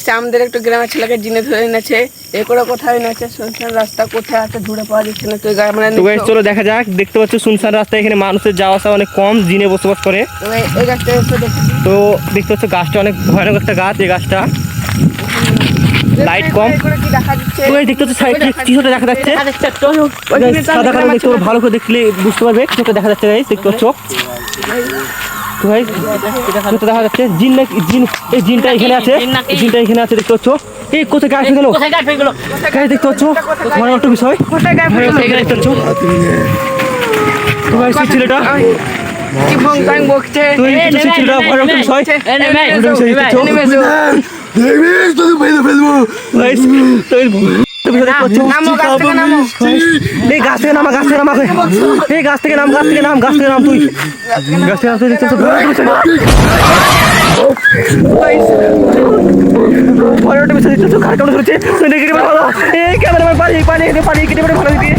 দেখছি আমাদের একটু গ্রামের ছেলেকে জিনে ধরে এনেছে, এ করে কোথায় এনেছে, শুনছেন রাস্তা কোথায় আছে ধরে পাওয়া যাচ্ছে না। তো গাইস চলো দেখা যাক। দেখতে পাচ্ছ শুনশান রাস্তা, এখানে মানুষের যাওয়া আসা অনেক কম, জিনে বসবাস করে। এই গাছটা এসে দেখছি। তো দেখতে পাচ্ছ গাছটা অনেক ভয়ানক একটা গাছ, এই গাছটা লাইট কম। তো গাইস দেখতে পাচ্ছ সাইড কিছুটা দেখা যাচ্ছে, সাদা কালো দেখতে পাচ্ছ, ভালো করে দেখলে বুঝতে পারবে কিছুটা দেখা যাচ্ছে গাইস, দেখতে পাচ্ছ। তো গাইস কিছুটা দেখা যাচ্ছে জিন, জিন, এই জিনটা এখানে আছে, জিনটা এখানে আছে দেখতে পাচ্ছ। এই কোথায় গাছ হয়ে গেল গাইস, দেখতে পাচ্ছ ভয়ানক একটা বিষয়, দেখতে পাচ্ছ। তো গাইস এই ছেলেটা কি ভংকাং বকছে, তুই কিছু ছিল না, ভয়ানক একটা বিষয়, গাইস তো এই গাছ থেকে নামা, গাছ থেকে নামা, এই গাছ থেকে নাম, গাছ থেকে নাম, গাছ থেকে নাম, তুই গাছ থেকে নাম, তুই দেখতে ভয়ানক একটা বিষয় দেখতে, কার কেমন হচ্ছে তুই দেখে ভালো, এই ক্যামেরাম্যান পানি পানি পানি কেটে ভালো দিকে